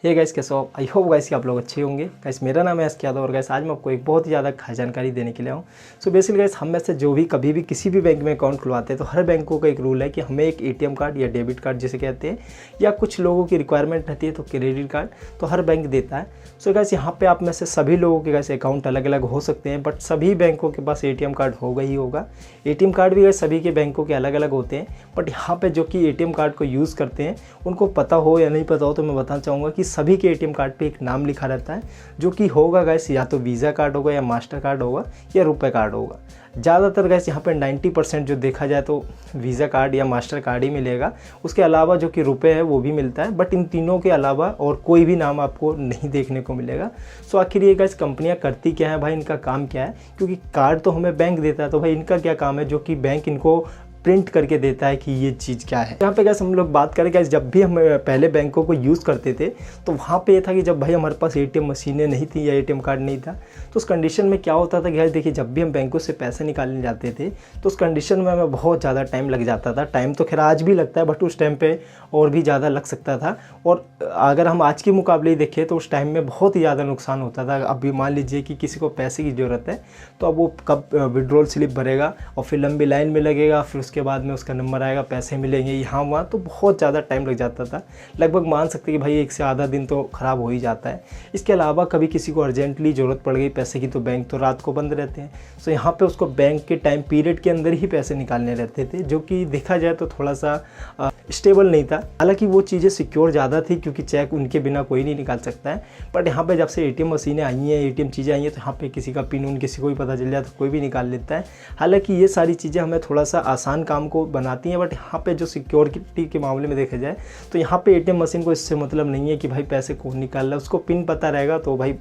Hey guys, कैसे हो? I hope guys कि आप लोग अच्छे होंगे। गाइस मेरा नाम है एस यादव और गाइस आज मैं आपको एक बहुत ही ज़्यादा खास जानकारी देने के लिए आऊँ। सो बेसिकली गाइस हम में से जो भी कभी भी किसी भी बैंक में अकाउंट खुलवाते हैं तो हर बैंकों का एक रूल है कि हमें एक एटीएम कार्ड या डेबिट कार्ड जिसे कहते हैं, या कुछ लोगों की रिक्वायरमेंट रहती है तो क्रेडिट कार्ड तो हर बैंक देता है। सो गाइस यहाँ पे आप में से सभी लोगों के गाइस अकाउंट अलग अलग हो सकते हैं, बट सभी बैंकों के पास एटीएम कार्ड होगा ही होगा। एटीएम कार्ड भी गाइस सभी के बैंकों के अलग अलग होते हैं, बट यहाँ पे जो कि एटीएम कार्ड को यूज़ करते हैं उनको पता हो या नहीं पता हो तो मैं बताना चाहूँगा कि सभी के एटीएम कार्ड पे एक नाम लिखा रहता है, जो कि होगा गाइस या तो वीज़ा कार्ड होगा या मास्टर कार्ड होगा या रुपए कार्ड होगा। ज़्यादातर गाइस यहाँ पे 90% जो देखा जाए तो वीज़ा कार्ड या मास्टर कार्ड ही मिलेगा। उसके अलावा जो कि रुपए है वो भी मिलता है, बट इन तीनों के अलावा और कोई भी नाम आपको नहीं देखने को मिलेगा। सो आखिर ये गाइस कंपनियाँ करती क्या है भाई, इनका काम क्या है? क्योंकि कार्ड तो हमें बैंक देता है, तो भाई इनका क्या काम है जो कि बैंक इनको प्रिंट करके देता है कि ये चीज़ क्या है। यहाँ पे गैस हम लोग बात करें गैस, जब भी हम पहले बैंकों को यूज़ करते थे तो वहाँ पे ये था कि जब भाई हमारे पास एटीएम मशीनें नहीं थी या एटीएम कार्ड नहीं था तो उस कंडीशन में क्या होता था गैस, देखिए जब भी हम बैंकों से पैसे निकालने जाते थे तो उस कंडीशन में हमें बहुत ज़्यादा टाइम लग जाता था। टाइम तो खैर आज भी लगता है, बट उस टाइम पर और भी ज़्यादा लग सकता था। और अगर हम आज के मुकाबले देखें तो उस टाइम में बहुत ही ज़्यादा नुकसान होता था। अभी मान लीजिए कि किसी को पैसे की ज़रूरत है तो अब वो कब विड्रॉल स्लिप भरेगा और फिर लंबी लाइन में लगेगा, फिर उसके बाद में उसका नंबर आएगा, पैसे मिलेंगे यहाँ वहाँ, तो बहुत ज़्यादा टाइम लग जाता था। लगभग मान सकते हैं कि भाई 1 से आधा दिन तो ख़राब हो ही जाता है। इसके अलावा कभी किसी को अर्जेंटली ज़रूरत पड़ गई पैसे की तो बैंक तो रात को बंद रहते हैं, सो यहाँ पे उसको बैंक के टाइम पीरियड के अंदर ही पैसे निकालने रहते थे, जो कि देखा जाए तो थोड़ा सा स्टेबल नहीं था। हालांकि वो चीज़ें सिक्योर ज़्यादा थी क्योंकि चेक उनके बिना कोई नहीं निकाल सकता है। बट यहाँ पे जब से एटीएम मशीनें आई हैं, एटीएम चीज़ें आई हैं, तो यहाँ पे किसी का पिन किसी को भी पता चल जाए तो कोई भी निकाल लेता है। हालांकि ये सारी चीज़ें हमें थोड़ा सा आसान काम को बनाती हैं, बट यहाँ पे जो सिक्योरिटी के मामले में देखा जाए तो यहाँ पे एटीएम मशीन को इससे मतलब नहीं है कि भाई पैसे कौन निकाल रहा है। उसको पिन पता रहेगा तो भाई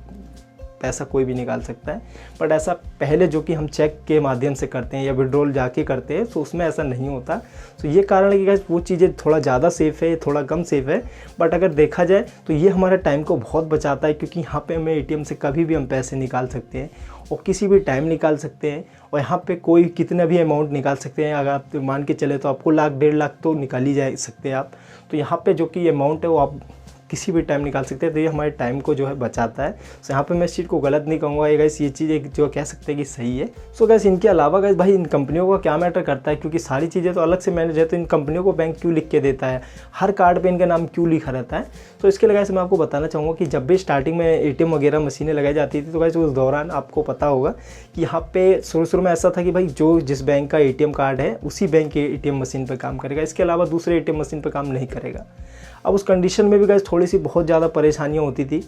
पैसा कोई भी निकाल सकता है। बट ऐसा पहले जो कि हम चेक के माध्यम से करते हैं या विड्रॉल जाके करते हैं तो उसमें ऐसा नहीं होता। तो ये कारण है कि गाइस वो चीज़ें थोड़ा ज़्यादा सेफ़ है, थोड़ा कम सेफ़ है। बट अगर देखा जाए तो ये हमारे टाइम को बहुत बचाता है, क्योंकि यहाँ पे हमें एटीएम से कभी भी हम पैसे निकाल सकते हैं और किसी भी टाइम निकाल सकते हैं। और यहाँ पे कोई कितना भी अमाउंट निकाल सकते हैं। अगर आप मान के चले तो आपको 1 लाख 1.5 लाख तो निकाल ही जा सकते हैं आप। तो यहाँ पे जो कि अमाउंट है वो आप किसी भी टाइम निकाल सकते हैं, तो ये हमारे टाइम को जो है बचाता है। सो यहाँ पे मैं इस चीज़ को गलत नहीं कहूँगा, गाइस ये चीज़ एक जो कह सकते हैं कि सही है। सो गाइस इनके अलावा गाइस भाई इन कंपनियों का क्या मैटर करता है, क्योंकि सारी चीज़ें तो अलग से मैनेज है, तो इन कंपनियों को बैंक क्यों लिख के देता है, हर कार्ड पे इनका नाम क्यों लिखा रहता है। तो इसके लिए गाइस मैं आपको बताना चाहूँगा कि जब भी स्टार्टिंग में एटीएम वगैरह मशीनें लगाई जाती थी तो गाइस उस दौरान आपको पता होगा कि यहाँ पे शुरू में ऐसा था कि भाई जो जिस बैंक का एटीएम कार्ड है उसी बैंक के एटीएम मशीन पर काम करेगा, इसके अलावा दूसरे एटीएम मशीन पर काम नहीं करेगा। अब उस कंडीशन में भी गाइस थोड़ी सी बहुत ज़्यादा परेशानियाँ होती थी।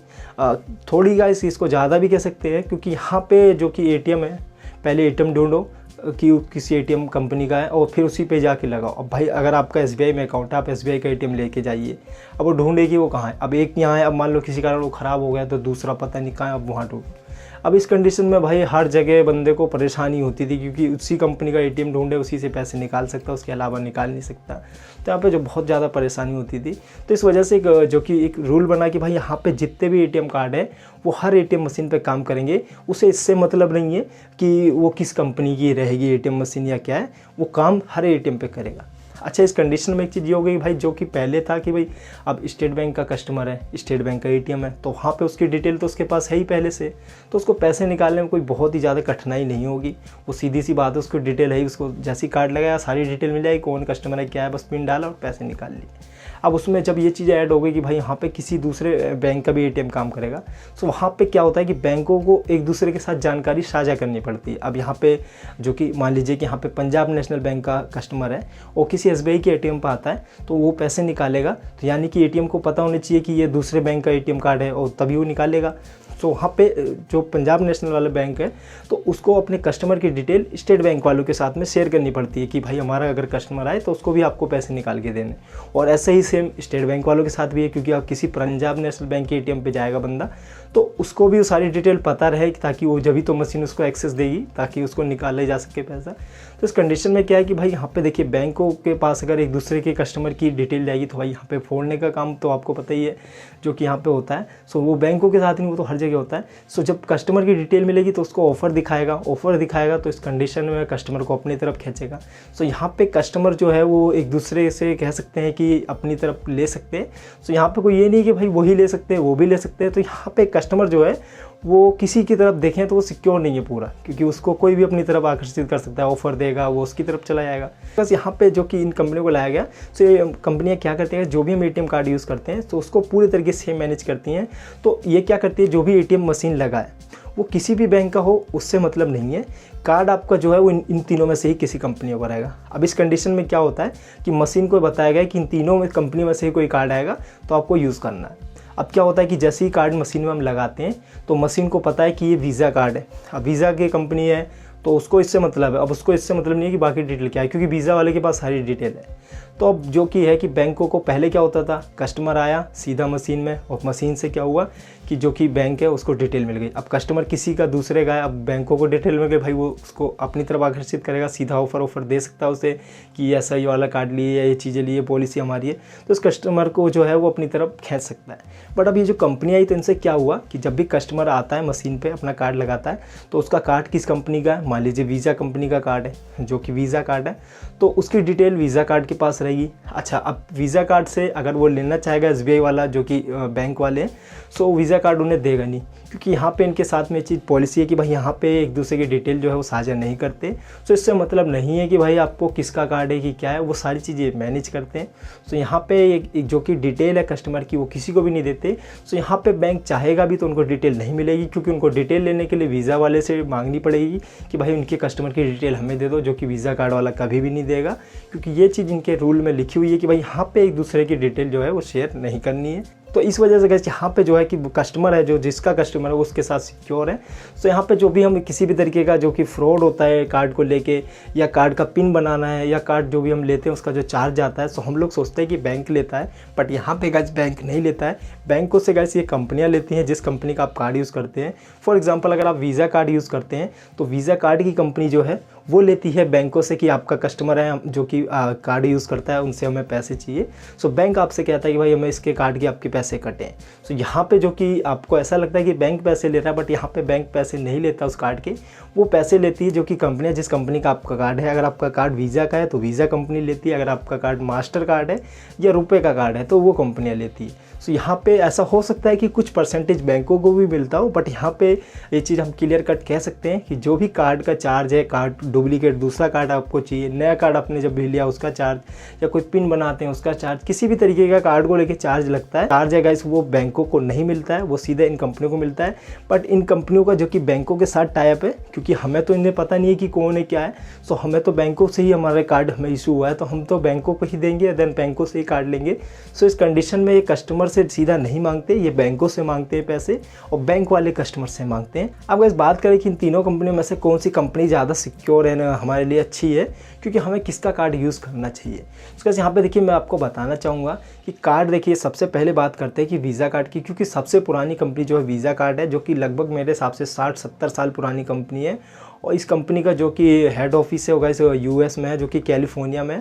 थोड़ी गाइस इसको ज़्यादा भी कह सकते हैं, क्योंकि यहाँ पे जो कि एटीएम है, पहले एटीएम ढूंढो कि किसी एटीएम कंपनी का है और फिर उसी पे जाके लगाओ। अब भाई अगर आपका एसबीआई में अकाउंट है, आप एसबीआई का एटीएम लेके जाइए, अब वो ढूंढेगी वो कहाँ है। अब एक यहाँ है, अब मान लो किसी कारण वो ख़राब हो गया तो दूसरा पता नहीं कहाँ है, अब वहाँ ढूंढो। अब इस कंडीशन में भाई हर जगह बंदे को परेशानी होती थी, क्योंकि उसी कंपनी का एटीएम ढूंढे उसी से पैसे निकाल सकता, उसके अलावा निकाल नहीं सकता। तो यहाँ पे जो बहुत ज़्यादा परेशानी होती थी, तो इस वजह से जो कि एक रूल बना कि भाई यहाँ पे जितने भी एटीएम कार्ड है वो हर एटीएम मशीन पे काम करेंगे। उसे इससे मतलब नहीं है कि वो किस कंपनी की रहेगी एटीएम मशीन या क्या है, वो काम हर एटीएम पे करेगा। अच्छा, इस कंडीशन में एक चीज़ ये हो गई भाई, जो कि पहले था कि भाई अब स्टेट बैंक का कस्टमर है, स्टेट बैंक का एटीएम है, तो वहाँ पे उसकी डिटेल तो उसके पास है ही पहले से, तो उसको पैसे निकालने में कोई बहुत ही ज़्यादा कठिनाई नहीं होगी। वो सीधी सी बात है, उसको डिटेल है, उसको जैसी कार्ड लगाया सारी डिटेल मिल जाएगी, कौन कस्टमर है क्या है, बस पिन डाला और पैसे निकाल लिए। अब उसमें जब ये चीज़ें ऐड हो गई कि भाई यहाँ पे किसी दूसरे बैंक का भी एटीएम काम करेगा, तो वहाँ पे क्या होता है कि बैंकों को एक दूसरे के साथ जानकारी साझा करनी पड़ती है। अब यहाँ पे जो कि मान लीजिए कि यहाँ पे पंजाब नेशनल बैंक का कस्टमर है और किसी एसबीआई के एटीएम पर आता है तो वो पैसे निकालेगा, तो यानी कि एटीएम को पता होना चाहिए कि ये दूसरे बैंक का एटीएम कार्ड है और तभी वो निकालेगा। तो वहाँ पे जो पंजाब नेशनल वाला बैंक है तो उसको अपने कस्टमर की डिटेल स्टेट बैंक वालों के साथ में शेयर करनी पड़ती है कि भाई हमारा अगर कस्टमर आए तो उसको भी आपको पैसे निकाल के देने। और ऐसे ही सेम स्टेट बैंक वालों के साथ भी है, क्योंकि आप किसी पंजाब नेशनल बैंक के एटीएम पे जाएगा बंदा तो उसको भी सारी डिटेल पता रहे, ताकि वो जब भी तो मशीन उसको एक्सेस देगी ताकि उसको निकाला जा सके पैसा। तो इस कंडीशन में क्या है कि भाई यहाँ पे देखिए बैंकों के पास अगर एक दूसरे के कस्टमर की डिटेल जाएगी तो भाई यहाँ पे फोड़ने का काम तो आपको पता ही है जो कि यहाँ पे होता है। सो वो बैंकों के साथ नहीं, वो तो हर जगह तरीके होता है। सो जब कस्टमर की डिटेल मिलेगी तो उसको ऑफ़र दिखाएगा तो इस कंडीशन में कस्टमर को अपनी तरफ खींचेगा। सो यहाँ पे कस्टमर जो है वो एक दूसरे से कह सकते हैं कि अपनी तरफ ले सकते हैं। सो यहाँ पे कोई ये नहीं कि भाई वही ले सकते हैं वो भी ले सकते हैं। तो यहाँ पे कस्टमर जो है वो किसी की तरफ देखें तो वो सिक्योर नहीं है पूरा, क्योंकि उसको कोई भी अपनी तरफ आकर्षित कर सकता है, ऑफर देगा वो उसकी तरफ चला जाएगा। बस यहाँ पे जो कि इन कंपनियों को लाया गया, सो ये कंपनियाँ क्या करती हैं, जो भी हम एटीएम कार्ड यूज़ करते हैं तो उसको पूरे तरीके से मैनेज करती हैं। तो ये क्या करती है, जो भी एटीएम मशीन लगा है वो किसी भी बैंक का हो उससे मतलब नहीं है, कार्ड आपका जो है वो इन तीनों में से ही किसी कंपनी का रहेगा। अब इस कंडीशन में क्या होता है कि मशीन को बताया गया कि इन तीनों में कंपनी में से ही कोई कार्ड आएगा तो आपको यूज़ करना है। अब क्या होता है कि जैसे ही कार्ड मशीन में हम लगाते हैं तो मशीन को पता है कि ये वीज़ा कार्ड है, अब वीज़ा की कंपनी है तो उसको इससे मतलब है। अब उसको इससे मतलब नहीं है कि बाकी डिटेल क्या है, क्योंकि वीज़ा वाले के पास सारी डिटेल है। तो अब जो कि है कि बैंकों को पहले क्या होता था, कस्टमर आया सीधा मशीन में और मशीन से क्या हुआ कि जो कि बैंक है उसको डिटेल मिल गई। अब कस्टमर किसी का दूसरे का है, अब बैंकों को डिटेल मिल गई, भाई वो उसको अपनी तरफ आकर्षित करेगा, सीधा ऑफर दे सकता है उसे कि ऐसा ये वाला कार्ड लिए या ये चीज़ें लिए, पॉलिसी हमारी है, तो उस कस्टमर को जो है वो अपनी तरफ खींच सकता है। बट अब ये जो कंपनी आई तो इनसे क्या हुआ कि जब भी कस्टमर आता है मशीन पर अपना कार्ड लगाता है तो उसका कार्ड किस कंपनी का है, मान लीजिए वीज़ा कंपनी का कार्ड है जो कि वीज़ा कार्ड है, तो उसकी डिटेल वीज़ा कार्ड के पास रहेगी। अच्छा, अब वीज़ा कार्ड से अगर वो लेना चाहेगा एसबीआई वाला जो कि बैंक वाले हैं, सो वीज़ा कार्ड उन्हें देगा नहीं, क्योंकि यहाँ पे इनके साथ में चीज़ पॉलिसी है कि भाई यहाँ पे एक दूसरे की डिटेल जो है वो साझा नहीं करते। सो इससे मतलब नहीं है कि भाई आपको किसका कार्ड है कि क्या है, वो सारी चीज़ें मैनेज करते हैं। सो यहाँ पे एक जो कि डिटेल है कस्टमर की वो किसी को भी नहीं देते। सो यहाँ पे बैंक चाहेगा भी तो उनको डिटेल नहीं मिलेगी, क्योंकि उनको डिटेल लेने के लिए वीज़ा वाले से मांगनी पड़ेगी कि भाई उनके कस्टमर की डिटेल हमें दे दो, जो कि वीज़ा कार्ड वाला कभी भी नहीं देगा, क्योंकि ये चीज़ इनके रूल में लिखी हुई है कि भाई यहाँ पे एक दूसरे की डिटेल जो है वो शेयर नहीं करनी है। तो इस वजह से गाइस यहाँ पे जो है कि कस्टमर है, जो जिसका कस्टमर है वो उसके साथ सिक्योर है। तो यहाँ पे जो भी हम किसी भी तरीके का जो कि फ्रॉड होता है कार्ड को लेके, या कार्ड का पिन बनाना है, या कार्ड जो भी हम लेते हैं उसका जो चार्ज आता है, तो हम लोग सोचते हैं कि बैंक लेता है, बट यहाँ पे गाइस बैंक नहीं लेता है। बैंकों से गाइस ये कंपनियाँ लेती हैं जिस कंपनी का आप कार्ड यूज़ करते हैं। फॉर एग्जाम्पल अगर आप वीज़ा कार्ड यूज़ करते हैं तो वीज़ा कार्ड की कंपनी जो है वो लेती है बैंकों से कि आपका कस्टमर है जो कि कार्ड यूज़ करता है, उनसे हमें पैसे चाहिए। सो बैंक आपसे कहता है कि भाई हमें इसके कार्ड के आपके पैसे कटें। सो यहाँ पे जो कि आपको ऐसा लगता है कि बैंक पैसे ले रहा है, बट यहाँ पे बैंक पैसे नहीं लेता उस कार्ड के, वो पैसे लेती है जो कि कंपनी, जिस कंपनी का आपका कार्ड है। अगर आपका कार्ड वीज़ा का है तो वीज़ा कंपनी लेती है, अगर आपका कार्ड मास्टर कार्ड है या रुपए का कार्ड है तो वो कंपनियाँ लेती है। सो यहाँ पे ऐसा हो सकता है कि कुछ परसेंटेज बैंकों को भी मिलता हो, बट यहाँ पे ये चीज़ हम क्लियर कट कह सकते हैं कि जो भी कार्ड का चार्ज है, कार्ड डुप्लीकेट दूसरा कार्ड आपको चाहिए, नया कार्ड आपने जब भी लिया उसका चार्ज, या कोई पिन बनाते हैं उसका चार्ज, किसी भी तरीके का कार्ड को लेके चार्ज लगता है, चार्ज है गाइस, वो बैंकों को नहीं मिलता है, वो सीधे इन कंपनियों को मिलता है। बट इन कंपनियों का जो कि बैंकों के साथ टाई अप है, क्योंकि हमें तो इन्हें पता नहीं है कि कौन है क्या है, सो हमें तो बैंकों से ही हमारे कार्ड हमें इशू हुआ है तो हम तो बैंकों को ही देंगे, देन बैंकों से ही कार्ड लेंगे। सो इस कंडीशन में ये कस्टमर से सीधा नहीं मांगते, ये बैंकों से मांगते हैं पैसे, और बैंक वाले कस्टमर से मांगते हैं। अब इस बात करें कि इन तीनों कंपनियों में से कौन सी कंपनी ज़्यादा सिक्योर है ना हमारे लिए अच्छी है, क्योंकि हमें किसका कार्ड यूज़ करना चाहिए। उसके यहाँ पे देखिए मैं आपको बताना चाहूँगा कि कार्ड, देखिए सबसे पहले बात करते हैं कि वीज़ा कार्ड की, क्योंकि सबसे पुरानी कंपनी जो है वीज़ा कार्ड है, जो कि लगभग मेरे हिसाब से 60-70 साल पुरानी कंपनी है। और इस कंपनी का जो कि हेड ऑफिस है वो गाइस यूएस में है, जो कि कैलिफोर्निया में है।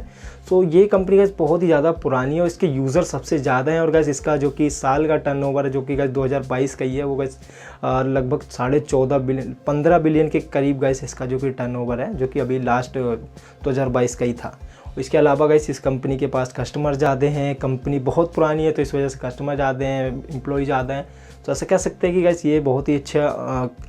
सो ये कंपनी गाइस बहुत ही ज़्यादा पुरानी है और इसके यूज़र सबसे ज़्यादा हैं। और गाइस इसका जो कि साल का टर्नओवर है जो कि गाइस 2022 का ही है, वो गाइस लगभग 15 बिलियन के करीब गाइस इसका जो कि टर्नओवर है, जो कि अभी लास्ट 2022 का ही था। इसके अलावा गाइस इस कंपनी के पास कस्टमर ज़्यादा हैं, कंपनी बहुत पुरानी है तो इस वजह से कस्टमर ज़्यादा हैं, एम्प्लॉय ज़्यादा हैं। तो ऐसा कह सकते हैं कि गाइस ये बहुत ही अच्छा,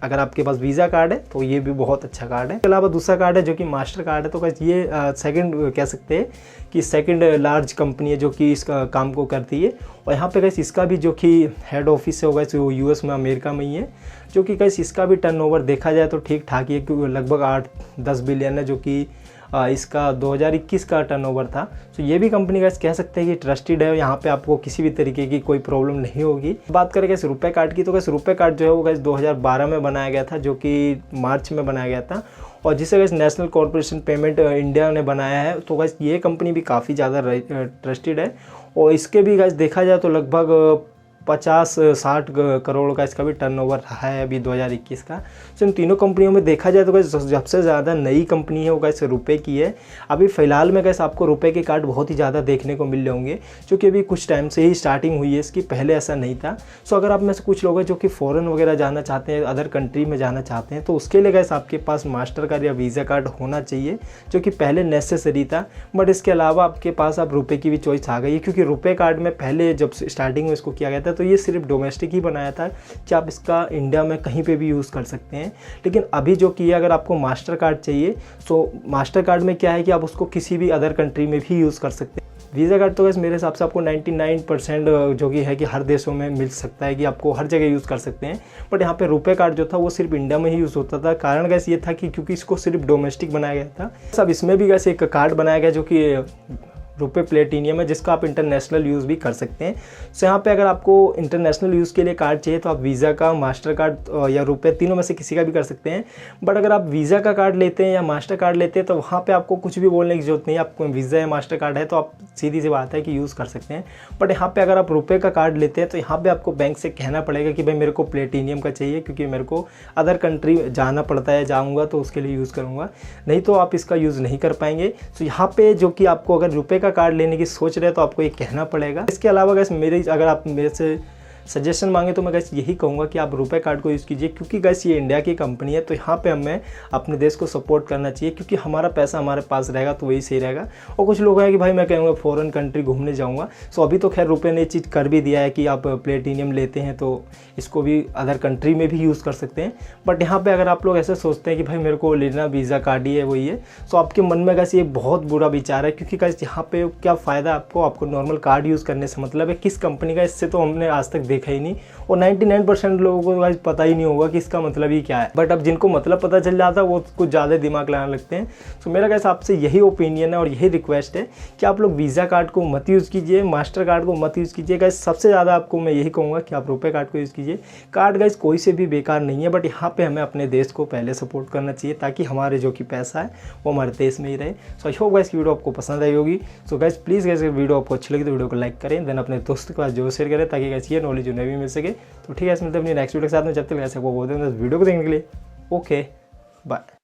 अगर आपके पास वीज़ा कार्ड है तो ये भी बहुत अच्छा कार्ड है। इसके अलावा दूसरा कार्ड है जो कि मास्टर कार्ड है, तो गाइस ये सेकंड कह सकते हैं कि सेकंड लार्ज कंपनी है जो कि इसका काम को करती है। और यहाँ पे गाइस इसका भी जो कि हेड ऑफिस है वो गाइस यूएस में, अमेरिका में ही है, जो कि गाइस इसका भी टर्नओवर देखा जाए तो ठीक ठाक ही है, क्योंकि लगभग 8-10 बिलियन है जो कि इसका 2021 का टर्नओवर था। तो ये भी कंपनी गाइस कह सकते हैं कि ट्रस्टेड है, यहाँ पे आपको किसी भी तरीके की कोई प्रॉब्लम नहीं होगी। बात करें गाइस रुपए कार्ड की, तो गाइस रुपए कार्ड जो है वो गाइस 2012 में बनाया गया था, जो कि मार्च में बनाया गया था, और जिसे guys national corporation payment India ने बनाया है। तो गाइस ये कंपनी भी काफ़ी ज़्यादा ट्रस्टेड है, और इसके भी गाइस देखा जाए तो लगभग 50-60 करोड़ का इसका भी टर्नओवर रहा है अभी 2021 का। सो इन तीनों कंपनियों में देखा जाए तो गाइस सबसे ज़्यादा नई कंपनी है वो गाइस रुपए की है। अभी फ़िलहाल में गाइस आपको रुपए के कार्ड बहुत ही ज़्यादा देखने को मिल रहे होंगे, क्योंकि अभी कुछ टाइम से ही स्टार्टिंग हुई है इसकी, पहले ऐसा नहीं था। सो अगर आप में से कुछ लोग हैं जो कि फ़ॉरेन वगैरह जाना चाहते हैं, अदर कंट्री में जाना चाहते हैं, तो उसके लिए गाइस आपके पास मास्टर कार्ड या वीज़ा कार्ड होना चाहिए, जो कि पहले नेसेसरी था। बट इसके अलावा आपके पास अब रुपए की भी चॉइस आ गई है, क्योंकि रुपए कार्ड में पहले जब स्टार्टिंग में इसको किया गया था तो ये सिर्फ डोमेस्टिक ही बनाया था कि आप इसका इंडिया में कहीं पे भी यूज़ कर सकते हैं। लेकिन अभी जो किया, अगर आपको मास्टर कार्ड चाहिए तो मास्टर कार्ड में क्या है कि आप उसको किसी भी अदर कंट्री में भी यूज़ कर सकते हैं। वीज़ा कार्ड तो वैसे मेरे हिसाब से आपको 99% जो कि है कि हर देशों में मिल सकता है, कि आपको हर जगह यूज़ कर सकते हैं। बट यहाँ पे रुपए कार्ड जो था वो सिर्फ इंडिया में ही यूज़ होता था। कारण गैस ये था कि क्योंकि इसको सिर्फ डोमेस्टिक बनाया गया था। सब इसमें भी गैस एक कार्ड बनाया गया जो कि रुपए प्लेटिनियम है, जिसका आप इंटरनेशनल यूज़ भी कर सकते हैं। सो यहाँ पे अगर आपको इंटरनेशनल यूज़ के लिए कार्ड चाहिए तो आप वीज़ा का, मास्टर कार्ड या रुपए, तीनों में से किसी का भी कर सकते हैं। बट अगर आप वीज़ा का कार्ड लेते हैं या मास्टर कार्ड लेते हैं तो वहाँ पे आपको कुछ भी बोलने की जरूरत नहीं है। आपको वीज़ा या मास्टर कार्ड है तो आप सीधी सी बात है कि यूज़ कर सकते हैं। बट यहाँ पर अगर आप रुपये का कार्ड लेते हैं तो यहाँ पर आपको बैंक से कहना पड़ेगा कि भाई मेरे को प्लेटिनियम का चाहिए, क्योंकि मेरे को अदर कंट्री जाना पड़ता है, जाऊँगा तो उसके लिए यूज़ करूँगा, नहीं तो आप इसका यूज़ नहीं कर पाएंगे। सो यहाँ पे जो कि आपको अगर रुपये का कार्ड लेने की सोच रहे हैं तो आपको ये कहना पड़ेगा। इसके अलावा गैस अगर आप मेरे से सजेशन मांगे तो मैं गैस यही कहूँगा कि आप रुपए कार्ड को यूज़ कीजिए, क्योंकि गैस ये इंडिया की कंपनी है तो यहाँ पे हमें अपने देश को सपोर्ट करना चाहिए, क्योंकि हमारा पैसा हमारे पास रहेगा तो वही सही रहेगा। और कुछ लोग हैं कि भाई मैं कहूँगा फॉरेन कंट्री घूमने जाऊँगा। सो अभी तो खैर रुपए ने चीज़ कर भी दिया है कि आप प्लेटिनियम लेते हैं तो इसको भी अदर कंट्री में भी यूज़ कर सकते हैं। बट यहाँ पर अगर आप लोग ऐसे सोचते हैं कि भाई मेरे को लेना वीज़ा कार्ड ही है, वही है, सो आपके मन में गैस ये बहुत बुरा विचार है। क्योंकि गैस यहाँ पे क्या फ़ायदा आपको नॉर्मल कार्ड यूज़ करने से मतलब है किस कंपनी का, इससे तो हमने आज तक देखा ही नहीं। और 99% लोगों को आज पता ही नहीं होगा कि इसका मतलब ही क्या है। बट अब जिनको मतलब पता चल जाता है वो कुछ ज़्यादा दिमाग लगाने लगते हैं। सो मेरा कैसे आपसे यही ओपिनियन है और यही रिक्वेस्ट है कि आप लोग वीज़ा कार्ड को मत यूज़ कीजिए, मास्टर कार्ड को मत यूज़ कीजिए। गाइस सबसे ज़्यादा आपको मैं यही कहूँगा कि आप रुपए कार्ड को यूज़ कीजिए। कार्ड गाइस कोई से भी बेकार नहीं है, बट यहाँ पे हमें अपने देश को पहले सपोर्ट करना चाहिए, ताकि हमारे जो कि पैसा है वो हमारे देश में ही रहे। सो आई होप गाइस की वीडियो आपको पसंद आई होगी। So guys please guys video आपको अच्छी लगी तो वीडियो को लाइक करें, देन अपने दोस्तों के पास जो शेयर करें, ताकि गाइस ये नॉलेज उन्हें भी मिल सके। तो ठीक है, मिलते हैं अपनी नेक्स्ट वीडियो के साथ में। जब तक ऐसे वो बोलते हैं वीडियो को देखने के लिए ओके बाय।